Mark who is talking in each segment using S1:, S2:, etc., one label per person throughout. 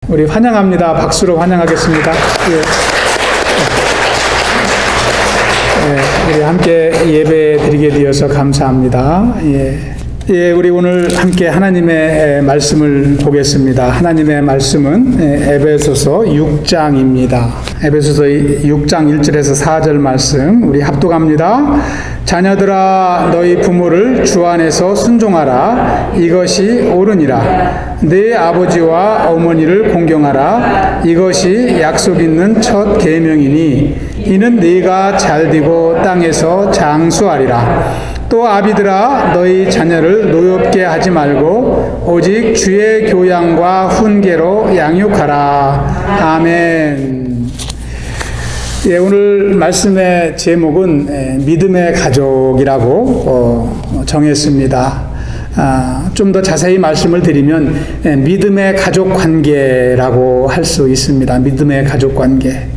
S1: 우리 환영합니다. 박수로 환영하겠습니다. 우리 함께 예배 드리게 되어서 감사합니다. 우리 오늘 함께 하나님의 말씀을 보겠습니다. 하나님의 말씀은 에베소서 6장입니다. 에베소서 6장 1절에서 4절 말씀 우리 합독합니다. 자녀들아 너희 부모를 주 안에서 순종하라. 이것이 옳으니라. 네 아버지와 어머니를 공경하라. 이것이 약속 있는 첫 계명이니 이는 네가 잘되고 땅에서 장수하리라. 또 아비들아 너희 자녀를 노엽게 하지 말고 오직 주의 교양과 훈계로 양육하라. 아멘. 오늘 말씀의 제목은 믿음의 가족이라고 정했습니다. 좀 더 자세히 말씀을 드리면 믿음의 가족 관계라고 할 수 있습니다. 믿음의 가족 관계.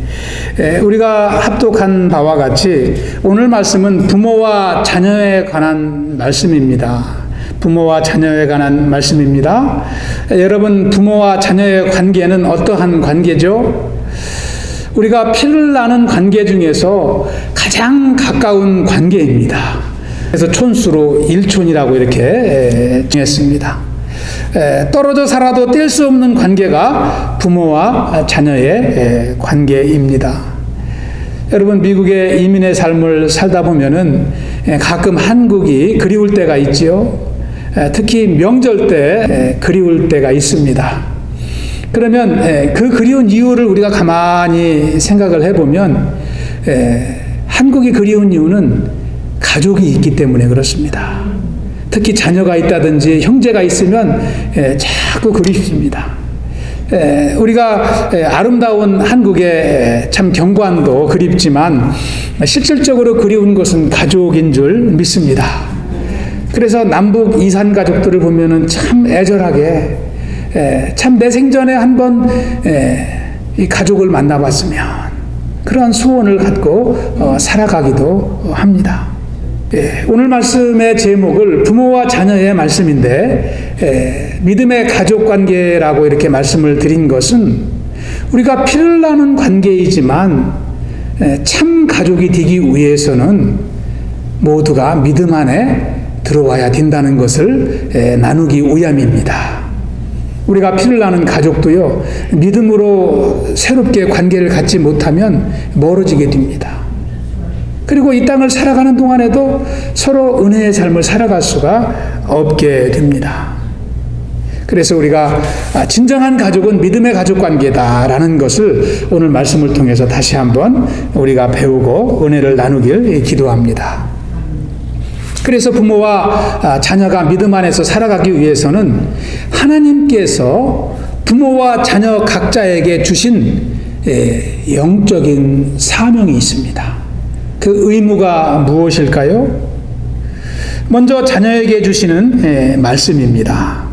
S1: 우리가 합독한 바와 같이 오늘 말씀은 부모와 자녀에 관한 말씀입니다. 부모와 자녀에 관한 말씀입니다. 여러분, 부모와 자녀의 관계는 어떠한 관계죠? 우리가 피를 나는 관계 중에서 가장 가까운 관계입니다. 그래서 촌수로 일촌이라고 이렇게 정했습니다. 떨어져 살아도 뗄 수 없는 관계가 부모와 자녀의 관계입니다. 여러분, 미국의 이민의 삶을 살다 보면은 가끔 한국이 그리울 때가 있지요. 특히 명절 때 그리울 때가 있습니다. 그러면 그 그리운 이유를 우리가 가만히 생각을 해보면 한국이 그리운 이유는 가족이 있기 때문에 그렇습니다. 특히 자녀가 있다든지 형제가 있으면 자꾸 그립습니다. 우리가 아름다운 한국의 참 경관도 그립지만 실질적으로 그리운 것은 가족인 줄 믿습니다. 그래서 남북 이산 가족들을 보면은 참 애절하게 참 내 생전에 한번 이 가족을 만나봤으면 그러한 소원을 갖고 살아가기도 합니다. 오늘 말씀의 제목을 부모와 자녀의 말씀인데 믿음의 가족관계라고 이렇게 말씀을 드린 것은 우리가 피를 나는 관계이지만 참 가족이 되기 위해서는 모두가 믿음 안에 들어와야 된다는 것을 나누기 위함입니다. 우리가 피를 나는 가족도요, 믿음으로 새롭게 관계를 갖지 못하면 멀어지게 됩니다. 그리고 이 땅을 살아가는 동안에도 서로 은혜의 삶을 살아갈 수가 없게 됩니다. 그래서 우리가 진정한 가족은 믿음의 가족관계다라는 것을 오늘 말씀을 통해서 다시 한번 우리가 배우고 은혜를 나누길 기도합니다. 그래서 부모와 자녀가 믿음 안에서 살아가기 위해서는 하나님께서 부모와 자녀 각자에게 주신 영적인 사명이 있습니다. 그 의무가 무엇일까요? 먼저 자녀에게 주시는 말씀입니다.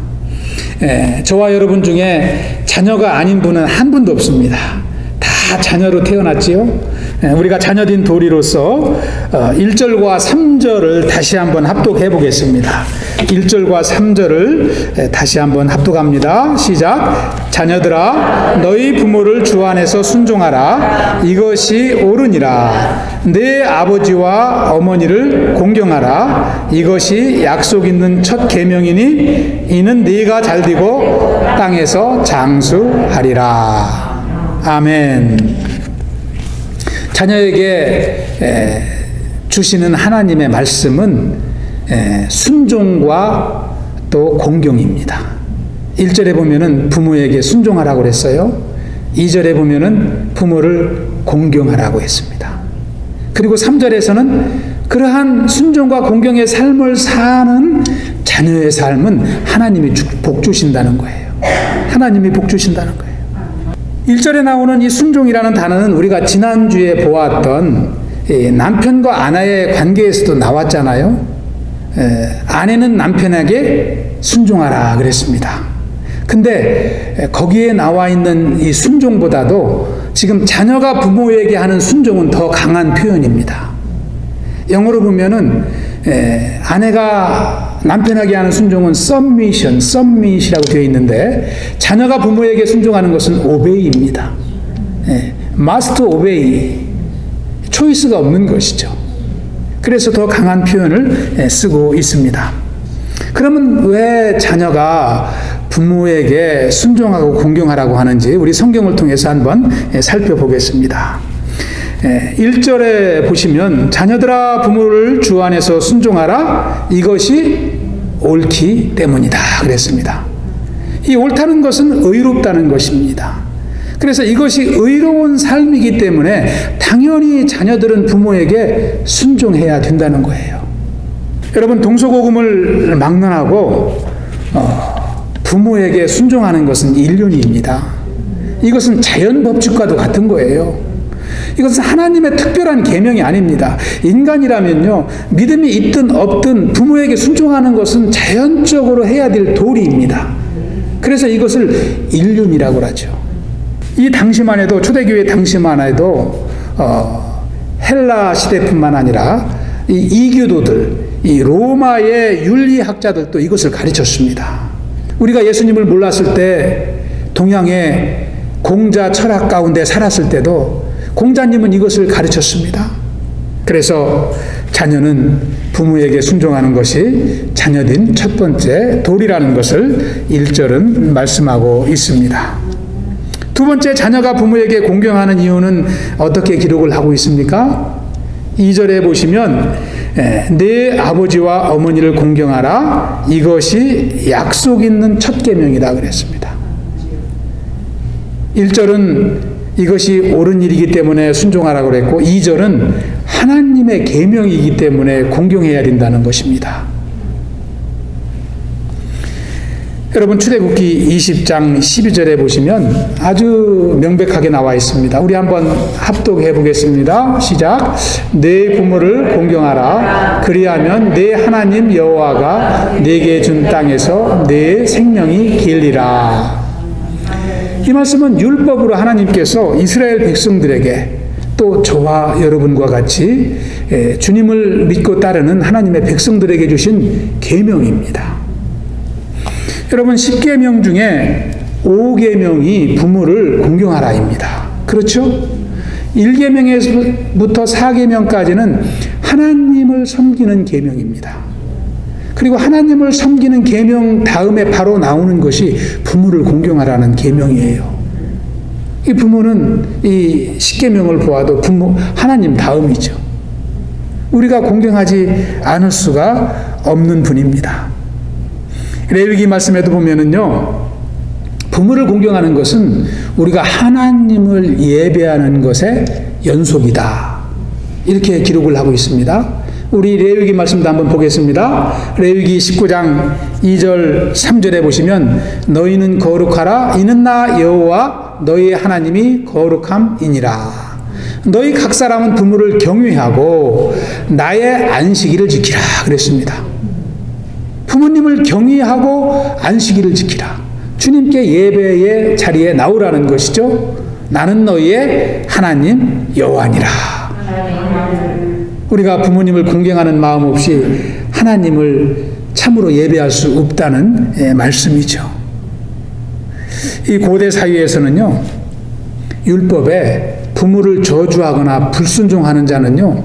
S1: 저와 여러분 중에 자녀가 아닌 분은 한 분도 없습니다. 다 자녀로 태어났지요. 우리가 자녀된 도리로서 1절과 3절을 다시 한번 합독해 보겠습니다. 1절과 3절을 다시 한번 합독합니다. 시작. 자녀들아 너희 부모를 주 안에서 순종하라. 이것이 옳으니라. 네 아버지와 어머니를 공경하라. 이것이 약속 있는 첫 계명이니 이는 네가 잘되고 땅에서 장수하리라. 아멘. 자녀에게 주시는 하나님의 말씀은 순종과 또 공경입니다. 1절에 보면은 부모에게 순종하라고 그랬어요. 2절에 보면은 부모를 공경하라고 했습니다. 그리고 3절에서는 그러한 순종과 공경의 삶을 사는 자녀의 삶은 하나님이 복 주신다는 거예요. 하나님이 복 주신다는 거예요. 1절에 나오는 이 순종이라는 단어는 우리가 지난주에 보았던 남편과 아내의 관계에서도 나왔잖아요. 아내는 남편에게 순종하라 그랬습니다. 근데 거기에 나와 있는 이 순종보다도 지금 자녀가 부모에게 하는 순종은 더 강한 표현입니다. 영어로 보면은 아내가 남편에게 하는 순종은 submit이라고 되어 있는데 자녀가 부모에게 순종하는 것은 obey입니다. must obey, 초이스가 없는 것이죠. 그래서 더 강한 표현을 쓰고 있습니다. 그러면 왜 자녀가 부모에게 순종하고 공경하라고 하는지 우리 성경을 통해서 한번 살펴보겠습니다. 1절에 보시면 자녀들아 부모를 주 안에서 순종하라, 이것이 옳기 때문이다 그랬습니다. 이 옳다는 것은 의롭다는 것입니다. 그래서 이것이 의로운 삶이기 때문에 당연히 자녀들은 부모에게 순종해야 된다는 거예요. 여러분, 동서고금을 막론하고 부모에게 순종하는 것은 인륜입니다. 이것은 자연법칙과도 같은 거예요. 이것은 하나님의 특별한 계명이 아닙니다. 인간이라면요, 믿음이 있든 없든 부모에게 순종하는 것은 자연적으로 해야 될 도리입니다. 그래서 이것을 인륜이라고 하죠. 이 당시만 해도, 초대교회 당시만 해도 헬라 시대뿐만 아니라 이 이교도들, 이 로마의 윤리학자들도 이것을 가르쳤습니다. 우리가 예수님을 몰랐을 때 동양의 공자 철학 가운데 살았을 때도 공자님은 이것을 가르쳤습니다. 그래서 자녀는 부모에게 순종하는 것이 자녀된 첫 번째 도리라는 것을 1절은 말씀하고 있습니다. 두 번째, 자녀가 부모에게 공경하는 이유는 어떻게 기록을 하고 있습니까? 2절에 보시면 내 아버지와 어머니를 공경하라, 이것이 약속 있는 첫 계명이다 그랬습니다. 1절은 이것이 옳은 일이기 때문에 순종하라고 그랬고, 2절은 하나님의 계명이기 때문에 공경해야 된다는 것입니다. 여러분, 출애굽기 20장 12절에 보시면 아주 명백하게 나와 있습니다. 우리 한번 합독해 보겠습니다. 시작. 내 부모를 공경하라, 그리하면 내 하나님 여호와가 내게 준 땅에서 내 생명이 길리라. 이 말씀은 율법으로 하나님께서 이스라엘 백성들에게, 또 저와 여러분과 같이 주님을 믿고 따르는 하나님의 백성들에게 주신 계명입니다. 여러분, 10계명 중에 5계명이 부모를 공경하라입니다. 그렇죠? 1계명에서부터 4계명까지는 하나님을 섬기는 계명입니다. 그리고 하나님을 섬기는 계명 다음에 바로 나오는 것이 부모를 공경하라는 계명이에요. 이 부모는 이 10계명을 보아도 하나님 다음이죠. 우리가 공경하지 않을 수가 없는 분입니다. 레위기 말씀에도 보면은요, 부모를 공경하는 것은 우리가 하나님을 예배하는 것의 연속이다, 이렇게 기록을 하고 있습니다. 우리 레위기 말씀도 한번 보겠습니다. 레위기 19장 2절 3절에 보시면 너희는 거룩하라, 이는 나 여호와 너희의 하나님이 거룩함이니라. 너희 각 사람은 부모를 경외하고 나의 안식일을 지키라 그랬습니다. 부모님을 경외하고 안식일을 지키라. 주님께 예배의 자리에 나오라는 것이죠. 나는 너희의 하나님 여호와니라. 우리가 부모님을 공경하는 마음 없이 하나님을 참으로 예배할 수 없다는 말씀이죠. 이 고대 사회에서는요, 율법에 부모를 저주하거나 불순종하는 자는요,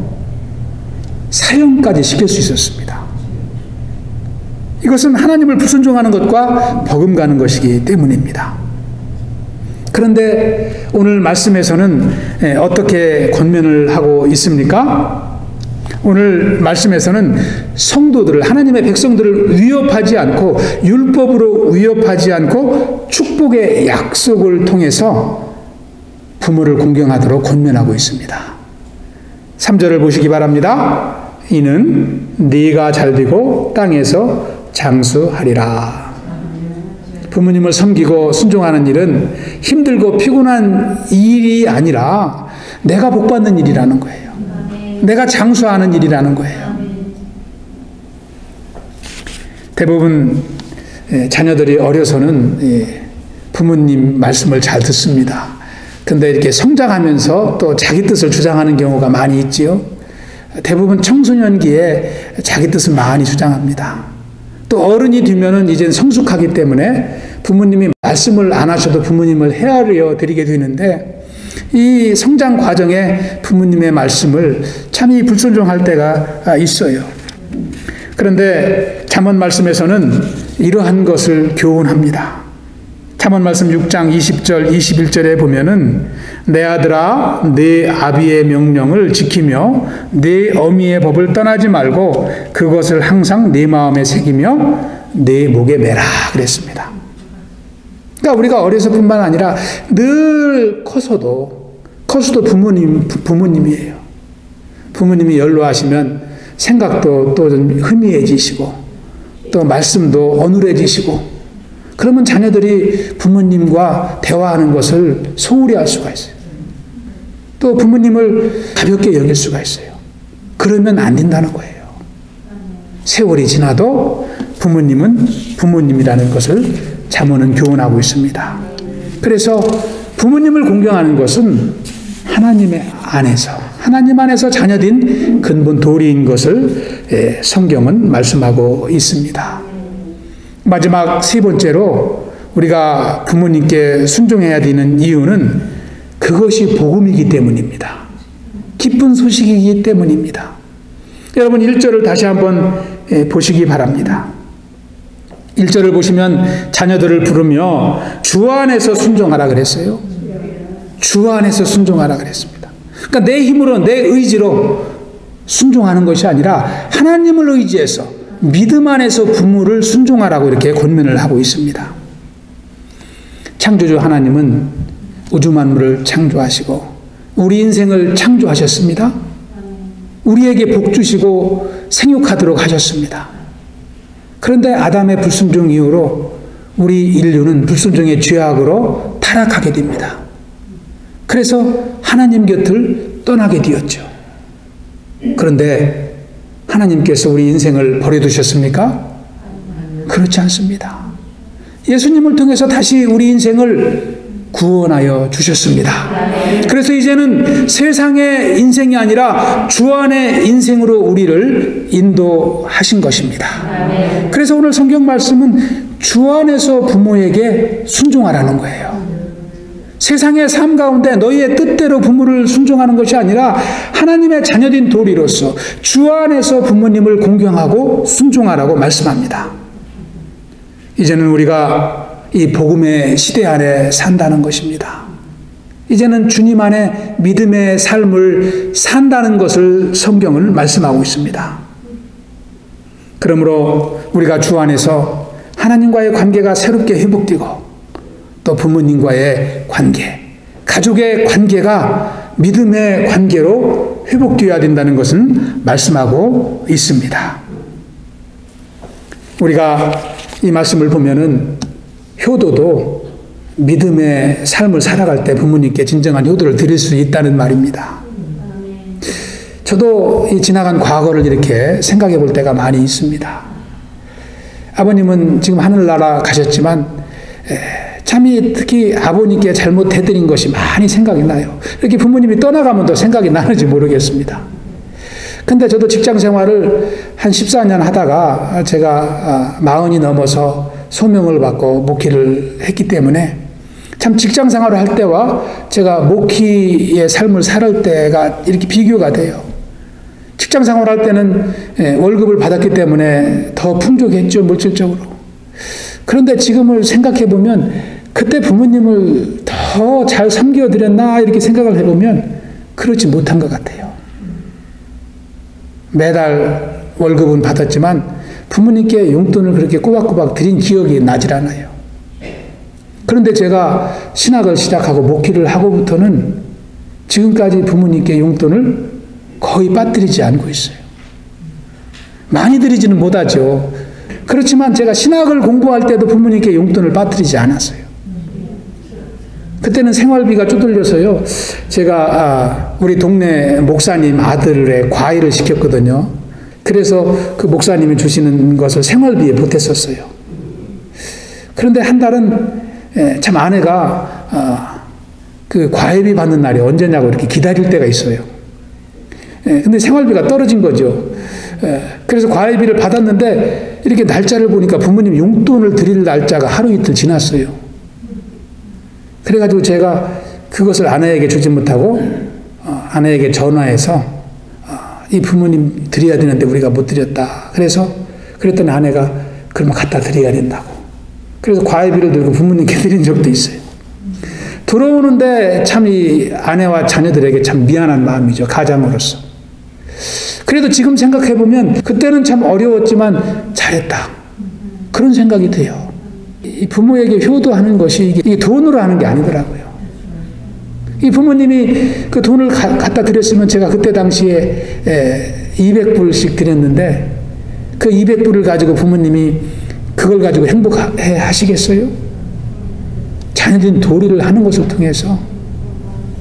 S1: 사형까지 시킬 수 있었습니다. 이것은 하나님을 불순종하는 것과 버금가는 것이기 때문입니다. 그런데 오늘 말씀에서는 어떻게 권면을 하고 있습니까? 오늘 말씀에서는 성도들을, 하나님의 백성들을 위협하지 않고, 율법으로 위협하지 않고 축복의 약속을 통해서 부모를 공경하도록 권면하고 있습니다. 3절을 보시기 바랍니다. 이는 네가 잘되고 땅에서 장수하리라. 부모님을 섬기고 순종하는 일은 힘들고 피곤한 일이 아니라 내가 복받는 일이라는 거예요. 내가 장수하는 일이라는 거예요. 대부분 자녀들이 어려서는 부모님 말씀을 잘 듣습니다. 근데 이렇게 성장하면서 또 자기 뜻을 주장하는 경우가 많이 있지요. 대부분 청소년기에 자기 뜻을 많이 주장합니다. 또 어른이 되면은 이젠 성숙하기 때문에 부모님이 말씀을 안 하셔도 부모님을 헤아려 드리게 되는데, 이 성장 과정에 부모님의 말씀을 참이 불순종할 때가 있어요. 그런데 잠언 말씀에서는 이러한 것을 교훈합니다. 잠언 말씀 6장 20절 21절에 보면은 내 아들아 네 아비의 명령을 지키며 네 어미의 법을 떠나지 말고 그것을 항상 네 마음에 새기며 네 목에 매라 그랬습니다. 그러니까 우리가 어려서뿐만 아니라 늘 커서도 부모님이에요. 부모님이 연로하시면 생각도 또 좀 희미해지시고 또 말씀도 어눌해지시고, 그러면 자녀들이 부모님과 대화하는 것을 소홀히 할 수가 있어요. 또 부모님을 가볍게 여길 수가 있어요. 그러면 안 된다는 거예요. 세월이 지나도 부모님은 부모님이라는 것을 잠언은 교훈하고 있습니다. 그래서 부모님을 공경하는 것은 하나님 안에서 자녀된 근본 도리인 것을 성경은 말씀하고 있습니다. 마지막 세 번째로 우리가 부모님께 순종해야 되는 이유는 그것이 복음이기 때문입니다. 기쁜 소식이기 때문입니다. 여러분 1절을 다시 한번 보시기 바랍니다. 1절을 보시면 자녀들을 부르며 주 안에서 순종하라 그랬어요. 주 안에서 순종하라 그랬습니다. 그러니까 내 힘으로 내 의지로 순종하는 것이 아니라 하나님을 의지해서 믿음 안에서 부모를 순종하라고 이렇게 권면을 하고 있습니다. 창조주 하나님은 우주 만물을 창조하시고 우리 인생을 창조하셨습니다. 우리에게 복 주시고 생육하도록 하셨습니다. 그런데 아담의 불순종 이후로 우리 인류는 불순종의 죄악으로 타락하게 됩니다. 그래서 하나님 곁을 떠나게 되었죠. 그런데 하나님께서 우리 인생을 버려두셨습니까? 그렇지 않습니다. 예수님을 통해서 다시 우리 인생을 구원하여 주셨습니다. 그래서 이제는 세상의 인생이 아니라 주 안의 인생으로 우리를 인도하신 것입니다. 그래서 오늘 성경 말씀은 주 안에서 부모에게 순종하라는 거예요. 세상의 삶 가운데 너희의 뜻대로 부모를 순종하는 것이 아니라 하나님의 자녀된 도리로서 주 안에서 부모님을 공경하고 순종하라고 말씀합니다. 이제는 우리가 이 복음의 시대 안에 산다는 것입니다. 이제는 주님 안에 믿음의 삶을 산다는 것을 성경은 말씀하고 있습니다. 그러므로 우리가 주 안에서 하나님과의 관계가 새롭게 회복되고 또 부모님과의 관계, 가족의 관계가 믿음의 관계로 회복되어야 된다는 것은 말씀하고 있습니다. 우리가 이 말씀을 보면은 효도도 믿음의 삶을 살아갈 때 부모님께 진정한 효도를 드릴 수 있다는 말입니다. 저도 이 지나간 과거를 이렇게 생각해 볼 때가 많이 있습니다. 아버님은 지금 하늘나라 가셨지만 참이 특히 아버님께 잘못해드린 것이 많이 생각이 나요. 이렇게 부모님이 떠나가면 더 생각이 나는지 모르겠습니다. 근데 저도 직장 생활을 한 14년 하다가 제가 40이 넘어서 소명을 받고 목회를 했기 때문에 참 직장 생활을 할 때와 제가 목회의 삶을 살 때가 이렇게 비교가 돼요. 직장 생활할 때는 월급을 받았기 때문에 더 풍족했죠, 물질적으로. 그런데 지금을 생각해 보면 그때 부모님을 더 잘 섬겨드렸나 이렇게 생각을 해보면 그렇지 못한 것 같아요. 매달 월급은 받았지만 부모님께 용돈을 그렇게 꼬박꼬박 드린 기억이 나질 않아요. 그런데 제가 신학을 시작하고 목회를 하고부터는 지금까지 부모님께 용돈을 거의 빠뜨리지 않고 있어요. 많이 드리지는 못하죠. 그렇지만 제가 신학을 공부할 때도 부모님께 용돈을 빠뜨리지 않았어요. 그때는 생활비가 쪼들려서요. 제가 우리 동네 목사님 아들의 과외를 시켰거든요. 그래서 그 목사님이 주시는 것을 생활비에 보탰었어요. 그런데 한 달은 참 아내가 그 과외비 받는 날이 언제냐고 이렇게 기다릴 때가 있어요. 근데 생활비가 떨어진 거죠. 그래서 과외비를 받았는데 이렇게 날짜를 보니까 부모님 용돈을 드릴 날짜가 하루 이틀 지났어요. 그래가지고 제가 그것을 아내에게 주지 못하고 아내에게 전화해서 이 부모님 드려야 되는데 우리가 못 드렸다. 그래서 그랬더니 아내가 그러면 갖다 드려야 된다고. 그래서 과외비를 들고 부모님께 드린 적도 있어요. 들어오는데 참 이 아내와 자녀들에게 참 미안한 마음이죠. 가장으로서. 그래도 지금 생각해보면 그때는 참 어려웠지만 잘했다. 그런 생각이 돼요. 이 부모에게 효도하는 것이 이게 돈으로 하는 게 아니더라고요. 이 부모님이 그 돈을 갖다 드렸으면 제가 그때 당시에 200불씩 드렸는데 그 200불을 가지고 부모님이 그걸 가지고 행복해 하시겠어요? 자녀들이 도리를 하는 것을 통해서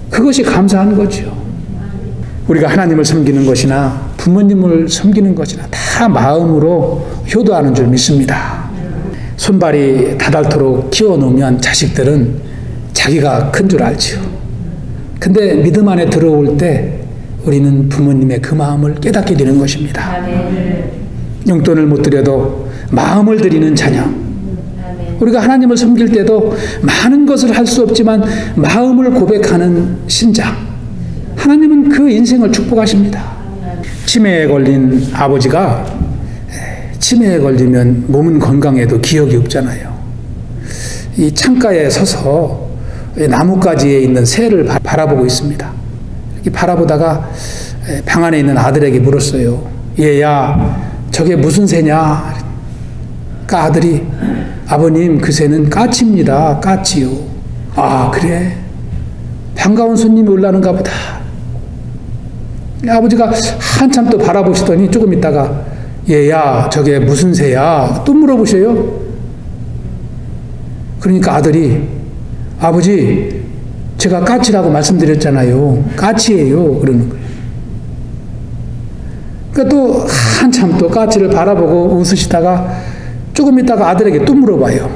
S1: 그것이 감사한 거죠. 우리가 하나님을 섬기는 것이나 부모님을 섬기는 것이나 다 마음으로 효도하는 줄 믿습니다. 손발이 다닳도록 키워놓으면 자식들은 자기가 큰 줄 알지요. 근데 믿음 안에 들어올 때 우리는 부모님의 그 마음을 깨닫게 되는 것입니다. 용돈을 못 드려도 마음을 드리는 자녀. 우리가 하나님을 섬길 때도 많은 것을 할 수 없지만 마음을 고백하는 신장. 하나님은 그 인생을 축복하십니다. 치매에 걸린 아버지가 치매에 걸리면 몸은 건강해도 기억이 없잖아요. 이 창가에 서서 나뭇가지에 있는 새를 바라보고 있습니다. 이렇게 바라보다가 방 안에 있는 아들에게 물었어요. 얘야, 저게 무슨 새냐? 그러니까 아들이 아버님, 그 새는 까치입니다. 까치요. 아, 그래? 반가운 손님이 올라는가 보다. 아버지가 한참 또 바라보시더니 조금 있다가 얘야, 저게 무슨 새야? 또 물어보셔요. 그러니까 아들이 아버지, 제가 까치라고 말씀드렸잖아요. 까치예요. 그러는 거예요. 그러니까 또 한참 또 까치를 바라보고 웃으시다가 조금 있다가 아들에게 또 물어봐요.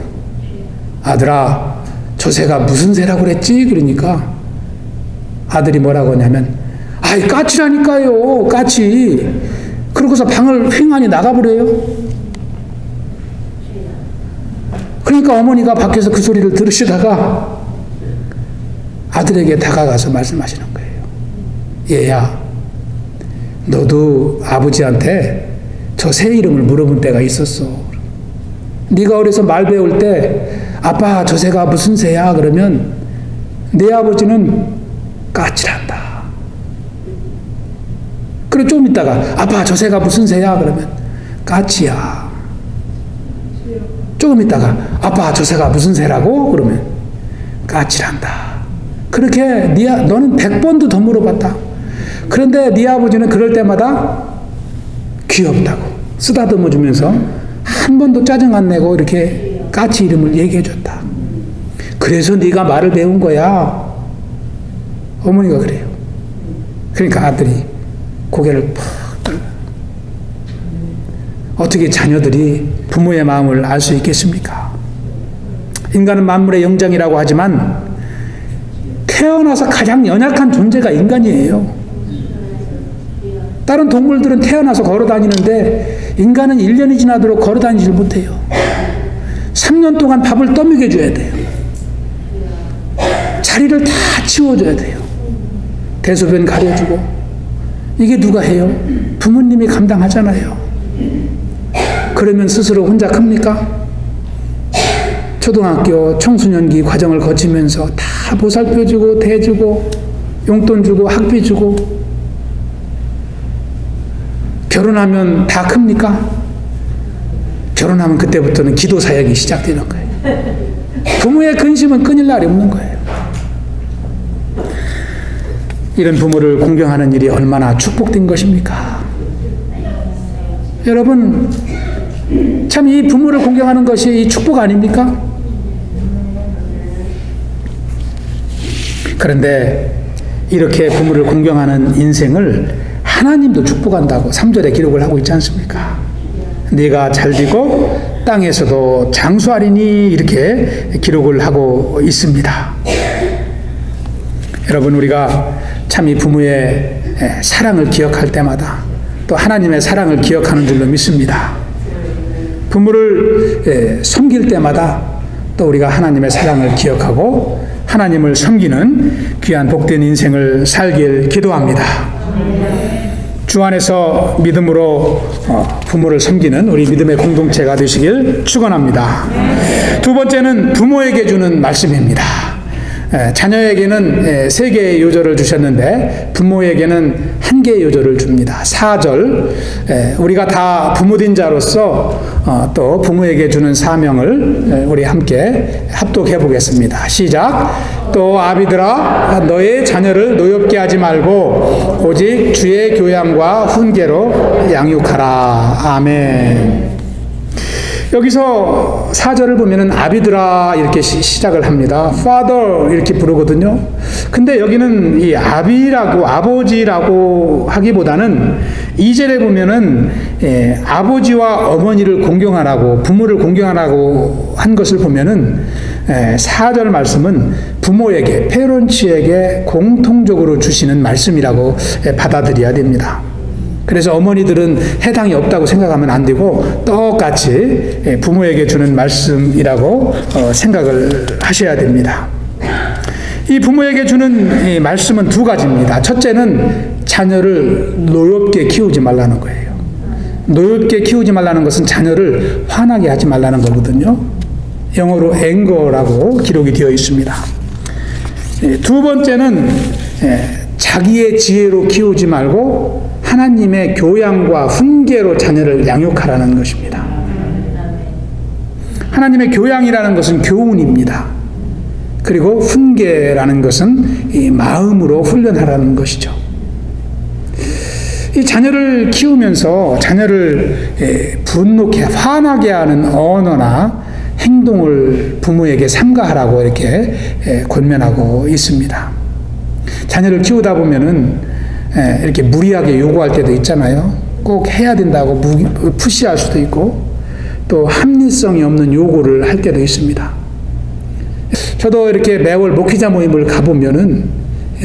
S1: 아들아, 저 새가 무슨 새라고 그랬지? 그러니까 아들이 뭐라고 하냐면 아이, 까치라니까요. 까치. 그러고서 방을 휑하니 나가버려요. 그러니까 어머니가 밖에서 그 소리를 들으시다가 아들에게 다가가서 말씀하시는 거예요. 얘야, 너도 아버지한테 저 새 이름을 물어본 때가 있었어. 네가 어려서 말 배울 때 아빠, 저 새가 무슨 새야? 그러면 내 아버지는 까치란다. 그리고 좀 있다가 아빠, 저 새가 무슨 새야? 그러면 까치야. 조금 있다가 아빠, 저 새가 무슨 새라고? 그러면 까치란다. 그렇게 너는 100번도 더 물어봤다. 그런데 네 아버지는 그럴 때마다 귀엽다고 쓰다듬어 주면서 한 번도 짜증 안 내고 이렇게 까치 이름을 얘기해 줬다. 그래서 네가 말을 배운 거야. 어머니가 그래요. 그러니까 아들이 고개를 팍 들고. 어떻게 자녀들이 부모의 마음을 알 수 있겠습니까? 인간은 만물의 영장이라고 하지만 태어나서 가장 연약한 존재가 인간이에요. 다른 동물들은 태어나서 걸어 다니는데 인간은 1년이 지나도록 걸어 다니질 못해요. 3년 동안 밥을 떠먹여 줘야 돼요. 자리를 다 치워줘야 돼요. 대소변 가려주고. 이게 누가 해요? 부모님이 감당하잖아요. 그러면 스스로 혼자 큽니까? 초등학교 청소년기 과정을 거치면서 다 보살펴주고 대주고 용돈 주고 학비 주고 결혼하면 다 큽니까? 결혼하면 그때부터는 기도 사역이 시작되는 거예요. 부모의 근심은 끊일 날이 없는 거예요. 이런 부모를 공경하는 일이 얼마나 축복된 것입니까? 여러분, 참 이 부모를 공경하는 것이 이 축복 아닙니까? 그런데 이렇게 부모를 공경하는 인생을 하나님도 축복한다고 3절에 기록을 하고 있지 않습니까? 네가 잘되고 땅에서도 장수하리니 이렇게 기록을 하고 있습니다. 여러분, 우리가 참 이 부모의 사랑을 기억할 때마다 또 하나님의 사랑을 기억하는 줄로 믿습니다. 부모를 섬길 때마다 또 우리가 하나님의 사랑을 기억하고 하나님을 섬기는 귀한 복된 인생을 살길 기도합니다. 주 안에서 믿음으로 부모를 섬기는 우리 믿음의 공동체가 되시길 축원합니다. 두 번째는 부모에게 주는 말씀입니다. 자녀에게는 3개의 요절을 주셨는데 부모에게는 1개의 요절을 줍니다. 4절, 우리가 다 부모된 자로서 또 부모에게 주는 사명을 우리 함께 합독해 보겠습니다. 시작. 또 아비들아, 너의 자녀를 노엽게 하지 말고 오직 주의 교양과 훈계로 양육하라. 아멘. 여기서 4절을 보면은 아비들아 이렇게 시작을 합니다. Father 이렇게 부르거든요. 근데 여기는 이 아비라고 아버지라고 하기보다는 2절에 보면은 아버지와 어머니를 공경하라고 부모를 공경하라고 한 것을 보면은 4절 말씀은 부모에게 페런치에게 공통적으로 주시는 말씀이라고 받아들여야 됩니다. 그래서 어머니들은 해당이 없다고 생각하면 안 되고 똑같이 부모에게 주는 말씀이라고 생각을 하셔야 됩니다. 이 부모에게 주는 이 말씀은 2가지입니다. 첫째는 자녀를 노엽게 키우지 말라는 거예요. 노엽게 키우지 말라는 것은 자녀를 화나게 하지 말라는 거거든요. 영어로 anger라고 기록이 되어 있습니다. 2번째는 자기의 지혜로 키우지 말고 하나님의 교양과 훈계로 자녀를 양육하라는 것입니다. 하나님의 교양이라는 것은 교훈입니다. 그리고 훈계라는 것은 이 마음으로 훈련하라는 것이죠. 이 자녀를 키우면서 자녀를 분노케 화나게 하는 언어나 행동을 부모에게 삼가하라고 이렇게 권면하고 있습니다. 자녀를 키우다 보면은 이렇게 무리하게 요구할 때도 있잖아요. 꼭 해야 된다고 푸시할 수도 있고 또 합리성이 없는 요구를 할 때도 있습니다. 저도 이렇게 매월 목회자 모임을 가보면은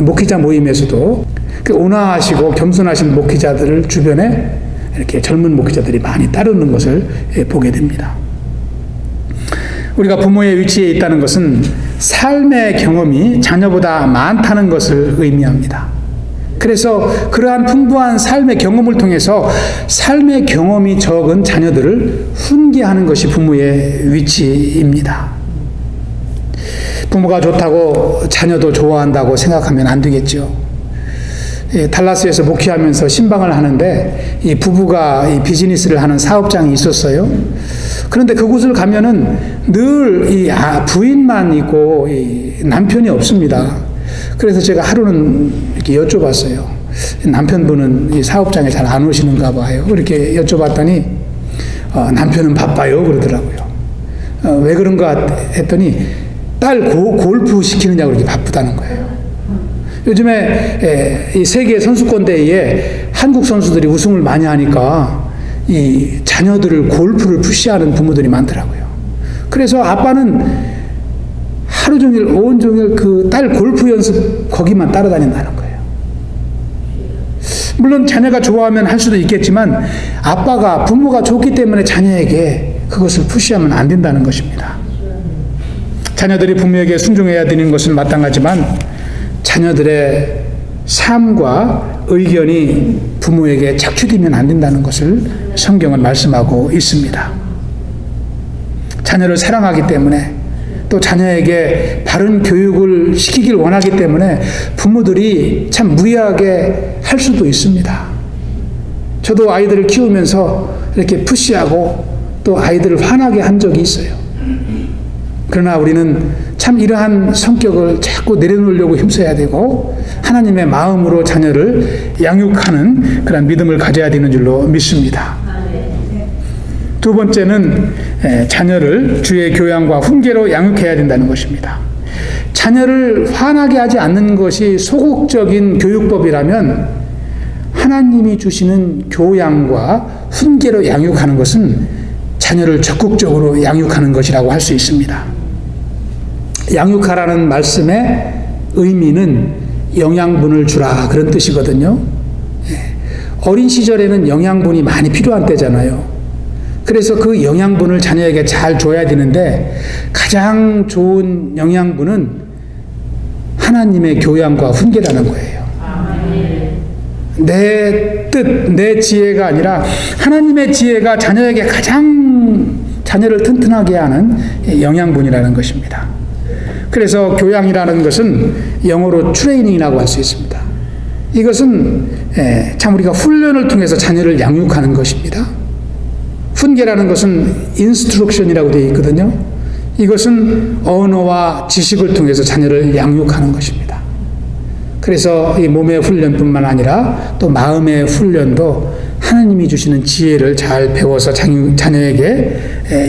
S1: 목회자 모임에서도 온화하시고 겸손하신 목회자들을 주변에 이렇게 젊은 목회자들이 많이 따르는 것을 보게 됩니다. 우리가 부모의 위치에 있다는 것은 삶의 경험이 자녀보다 많다는 것을 의미합니다. 그래서 그러한 풍부한 삶의 경험을 통해서 삶의 경험이 적은 자녀들을 훈계하는 것이 부모의 위치입니다. 부모가 좋다고 자녀도 좋아한다고 생각하면 안 되겠죠. 달라스에서 목회하면서 신방을 하는데 이 부부가 이 비즈니스를 하는 사업장이 있었어요. 그런데 그곳을 가면은 늘 이 부인만 있고 이 남편이 없습니다. 그래서 제가 하루는 이렇게 여쭤봤어요. 남편분은 이 사업장에 잘 안 오시는가 봐요. 이렇게 여쭤봤더니 남편은 바빠요 그러더라고요. 왜 그런가 했더니 딸 골프 시키느냐고 그렇게 바쁘다는 거예요. 요즘에 이 세계 선수권 대회에 한국 선수들이 우승을 많이 하니까 이 자녀들을 골프를 푸시하는 부모들이 많더라고요. 그래서 아빠는 하루 종일 온종일 그 딸 골프 연습 거기만 따라다닌다는 거예요. 물론 자녀가 좋아하면 할 수도 있겠지만 아빠가 부모가 좋기 때문에 자녀에게 그것을 푸시하면 안 된다는 것입니다. 자녀들이 부모에게 순종해야 되는 것은 마땅하지만 자녀들의 삶과 의견이 부모에게 착취되면 안 된다는 것을 성경은 말씀하고 있습니다. 자녀를 사랑하기 때문에 또 자녀에게 바른 교육을 시키길 원하기 때문에 부모들이 참 무리하게 할 수도 있습니다. 저도 아이들을 키우면서 이렇게 푸시하고 또 아이들을 화나게 한 적이 있어요. 그러나 우리는 참 이러한 성격을 자꾸 내려놓으려고 힘써야 되고 하나님의 마음으로 자녀를 양육하는 그런 믿음을 가져야 되는 줄로 믿습니다. 2번째는 자녀를 주의 교양과 훈계로 양육해야 된다는 것입니다. 자녀를 화나게 하지 않는 것이 소극적인 교육법이라면 하나님이 주시는 교양과 훈계로 양육하는 것은 자녀를 적극적으로 양육하는 것이라고 할 수 있습니다. 양육하라는 말씀의 의미는 영양분을 주라 그런 뜻이거든요. 어린 시절에는 영양분이 많이 필요한 때잖아요. 그래서 그 영양분을 자녀에게 잘 줘야 되는데 가장 좋은 영양분은 하나님의 교양과 훈계라는 거예요. 내 뜻, 내 지혜가 아니라 하나님의 지혜가 자녀에게 가장 자녀를 튼튼하게 하는 영양분이라는 것입니다. 그래서 교양이라는 것은 영어로 트레이닝이라고 할 수 있습니다. 이것은 참 우리가 훈련을 통해서 자녀를 양육하는 것입니다. 훈계라는 것은 인스트럭션이라고 되어 있거든요. 이것은 언어와 지식을 통해서 자녀를 양육하는 것입니다. 그래서 이 몸의 훈련뿐만 아니라 또 마음의 훈련도 하나님이 주시는 지혜를 잘 배워서 자녀에게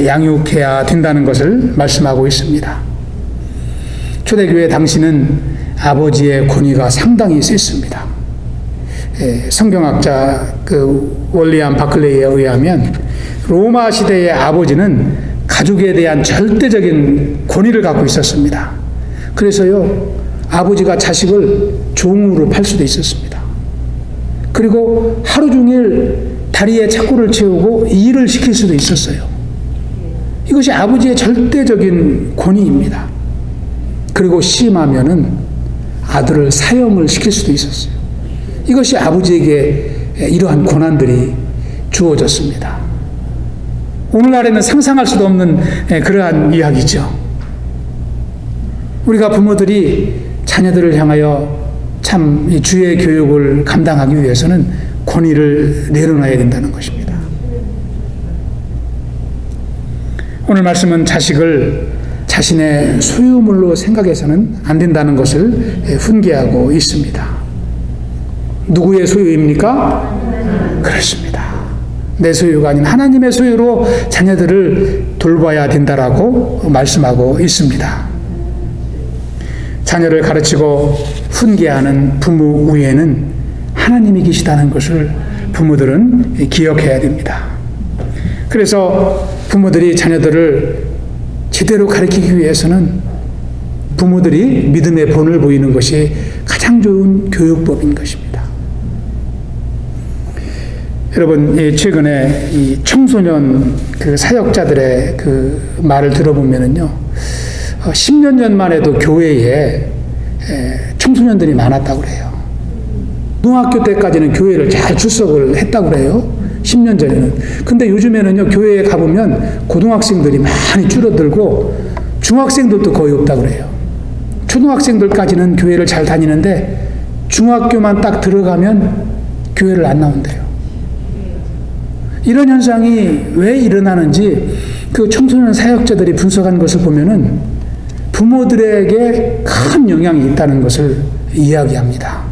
S1: 양육해야 된다는 것을 말씀하고 있습니다. 초대교회 당시는 아버지의 권위가 상당히 셌습니다. 성경학자 월리엄 바클레이에 의하면 로마 시대의 아버지는 가족에 대한 절대적인 권위를 갖고 있었습니다. 그래서요, 아버지가 자식을 종으로 팔 수도 있었습니다. 그리고 하루 종일 다리에 착고를 채우고 일을 시킬 수도 있었어요. 이것이 아버지의 절대적인 권위입니다. 그리고 심하면은 아들을 사형을 시킬 수도 있었어요. 이것이 아버지에게 이러한 권한들이 주어졌습니다. 오늘날에는 상상할 수도 없는 그러한 이야기죠. 우리가 부모들이 자녀들을 향하여 참 주의 교육을 감당하기 위해서는 권위를 내려놔야 된다는 것입니다. 오늘 말씀은 자식을 자신의 소유물로 생각해서는 안 된다는 것을 훈계하고 있습니다. 누구의 소유입니까? 그렇습니다. 내 소유가 아닌 하나님의 소유로 자녀들을 돌봐야 된다라고 말씀하고 있습니다. 자녀를 가르치고 훈계하는 부모 위에는 하나님이 계시다는 것을 부모들은 기억해야 됩니다. 그래서 부모들이 자녀들을 제대로 가르치기 위해서는 부모들이 믿음의 본을 보이는 것이 가장 좋은 교육법인 것입니다. 여러분, 최근에 이 청소년 사역자들의 말을 들어보면은요, 10년 전만 해도 교회에 청소년들이 많았다고 그래요. 고등학교 때까지는 교회를 잘 출석을 했다고 그래요. 10년 전에는. 근데 요즘에는요, 교회에 가보면 고등학생들이 많이 줄어들고 중학생들도 거의 없다고 그래요. 초등학생들까지는 교회를 잘 다니는데 중학교만 딱 들어가면 교회를 안 나온대요. 이런 현상이 왜 일어나는지 그 청소년 사역자들이 분석한 것을 보면은 부모들에게 큰 영향이 있다는 것을 이야기합니다.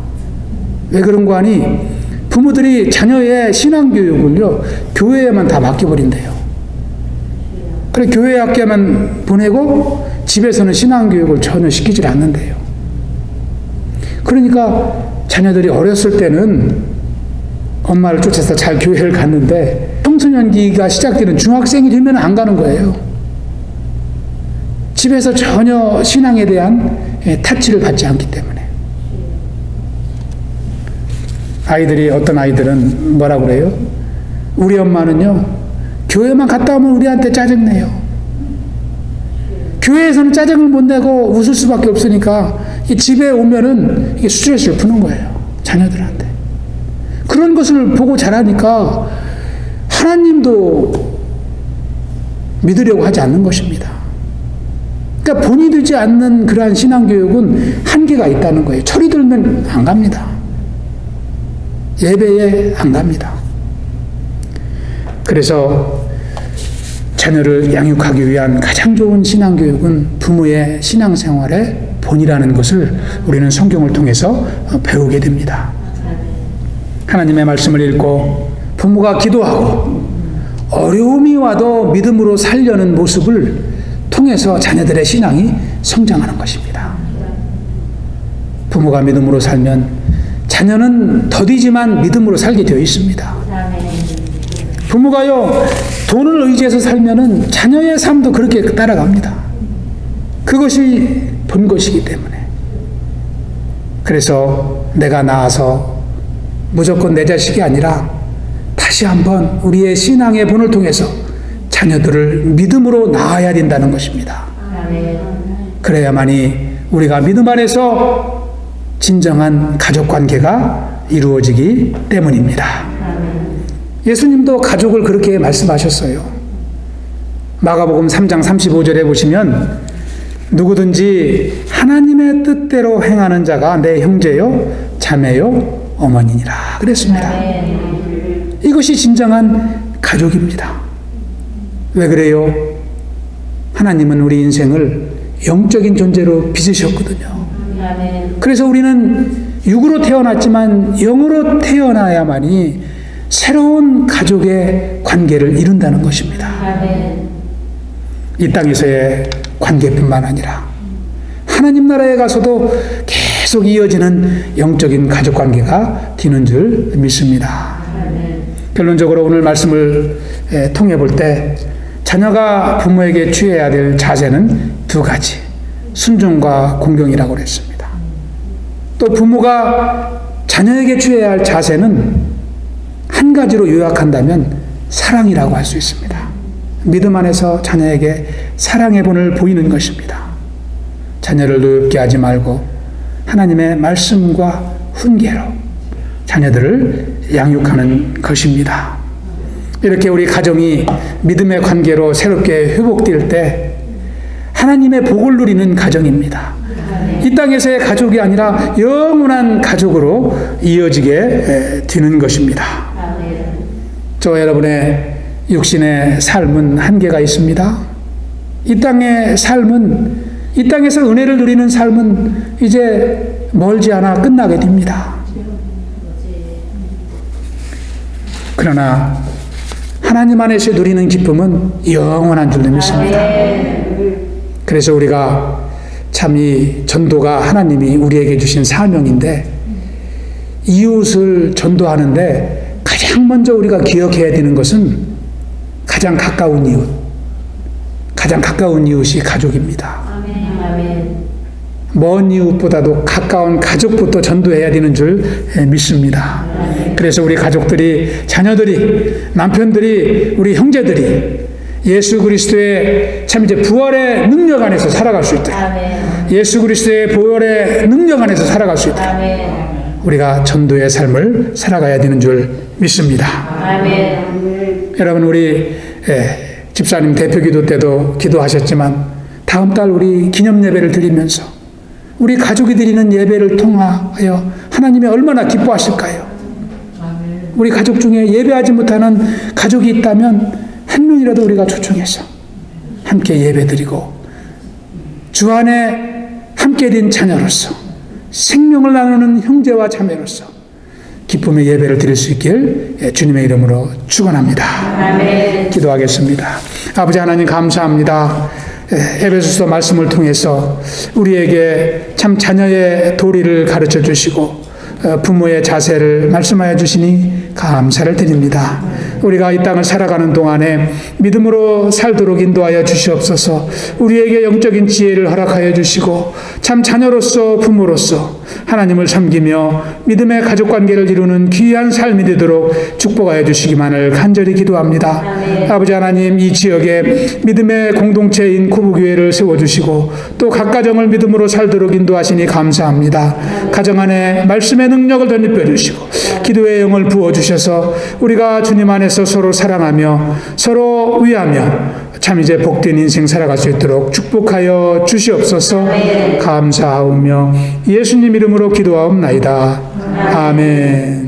S1: 왜 그런가 하니 부모들이 자녀의 신앙교육을요, 교회에만 다 맡겨버린대요. 그래, 교회 학교만 보내고 집에서는 신앙교육을 전혀 시키질 않는데요. 그러니까 자녀들이 어렸을 때는 엄마를 쫓아서 잘 교회를 갔는데 청소년기가 시작되는 중학생이 되면 안 가는 거예요. 집에서 전혀 신앙에 대한 타치를 받지 않기 때문에. 아이들이, 어떤 아이들은 뭐라고 그래요? 우리 엄마는요, 교회만 갔다 오면 우리한테 짜증내요. 교회에서는 짜증을 못 내고 웃을 수밖에 없으니까 집에 오면은 이게 스트레스를 푸는 거예요. 자녀들한테. 그런 것을 보고 자라니까 하나님도 믿으려고 하지 않는 것입니다. 그러니까 본이 되지 않는 그러한 신앙교육은 한계가 있다는 거예요. 철이 들면 안 갑니다. 예배에 안 갑니다. 그래서 자녀를 양육하기 위한 가장 좋은 신앙교육은 부모의 신앙생활의 본이라는 것을 우리는 성경을 통해서 배우게 됩니다. 하나님의 말씀을 읽고 부모가 기도하고 어려움이 와도 믿음으로 살려는 모습을 통해서 자녀들의 신앙이 성장하는 것입니다. 부모가 믿음으로 살면 자녀는 더디지만 믿음으로 살게 되어 있습니다. 부모가요, 돈을 의지해서 살면은 자녀의 삶도 그렇게 따라갑니다. 그것이 본 것이기 때문에. 그래서 내가 나아서 무조건 내 자식이 아니라 다시 한번 우리의 신앙의 본을 통해서 자녀들을 믿음으로 낳아야 된다는 것입니다. 그래야만이 우리가 믿음 안에서 진정한 가족관계가 이루어지기 때문입니다. 예수님도 가족을 그렇게 말씀하셨어요. 마가복음 3장 35절에 보시면 누구든지 하나님의 뜻대로 행하는 자가 내 형제요 자매요 어머니니라 그랬습니다. 이것이 진정한 가족입니다. 왜 그래요? 하나님은 우리 인생을 영적인 존재로 빚으셨거든요. 그래서 우리는 육으로 태어났지만 영으로 태어나야만이 새로운 가족의 관계를 이룬다는 것입니다. 이 땅에서의 관계뿐만 아니라 하나님 나라에 가서도 계속 이어지는 영적인 가족 관계가 되는 줄 믿습니다. 결론적으로 오늘 말씀을 통해 볼 때 자녀가 부모에게 취해야 될 자세는 두 가지, 순종과 공경이라고 그랬습니다. 또 부모가 자녀에게 취해야 할 자세는 한 가지로 요약한다면 사랑이라고 할 수 있습니다. 믿음 안에서 자녀에게 사랑의 본을 보이는 것입니다. 자녀를 노엽게 하지 말고 하나님의 말씀과 훈계로 자녀들을 양육하는 것입니다. 이렇게 우리 가정이 믿음의 관계로 새롭게 회복될 때 하나님의 복을 누리는 가정입니다. 이 땅에서의 가족이 아니라 영원한 가족으로 이어지게 되는 것입니다. 저와 여러분의 육신의 삶은 한계가 있습니다. 이 땅의 삶은, 이 땅에서 은혜를 누리는 삶은 이제 멀지 않아 끝나게 됩니다. 그러나 하나님 안에서 누리는 기쁨은 영원한 줄로 믿습니다. 그래서 우리가 참 이 전도가 하나님이 우리에게 주신 사명인데 이웃을 전도하는데 가장 먼저 우리가 기억해야 되는 것은 가장 가까운 이웃, 가장 가까운 이웃이 가족입니다. 먼 이웃보다도 가까운 가족부터 전도해야 되는 줄 믿습니다. 그래서 우리 가족들이, 자녀들이, 남편들이, 우리 형제들이 예수 그리스도의 참 이제 부활의 능력 안에서 살아갈 수 있다. 예수 그리스도의 부활의 능력 안에서 살아갈 수 있다. 우리가 전도의 삶을 살아가야 되는 줄 믿습니다. 여러분, 우리 집사님 대표기도 때도 기도하셨지만 다음 달 우리 기념 예배를 드리면서 우리 가족이 드리는 예배를 통하여 하나님이 얼마나 기뻐하실까요? 우리 가족 중에 예배하지 못하는 가족이 있다면 한 명이라도 우리가 초청해서 함께 예배드리고 주 안에 함께 된 자녀로서 생명을 나누는 형제와 자매로서 기쁨의 예배를 드릴 수 있길 주님의 이름으로 축원합니다. 기도하겠습니다. 아버지 하나님 감사합니다. 에베소서 말씀을 통해서 우리에게 참 자녀의 도리를 가르쳐 주시고 부모의 자세를 말씀하여 주시니 감사를 드립니다. 우리가 이 땅을 살아가는 동안에 믿음으로 살도록 인도하여 주시옵소서. 우리에게 영적인 지혜를 허락하여 주시고 참 자녀로서 부모로서 하나님을 섬기며 믿음의 가족관계를 이루는 귀한 삶이 되도록 축복하여 주시기만을 간절히 기도합니다. 아버지 하나님, 이 지역에 믿음의 공동체인 구부교회를 세워주시고 또 각 가정을 믿음으로 살도록 인도하시니 감사합니다. 가정 안에 말씀의 능력을 덧입혀 주시고 기도의 영을 부어주셔서 우리가 주님 안에서 서로 사랑하며 서로 위하며 참 이제 복된 인생 살아갈 수 있도록 축복하여 주시옵소서. 감사하오며 예수님 이름으로 기도하옵나이다. 아멘.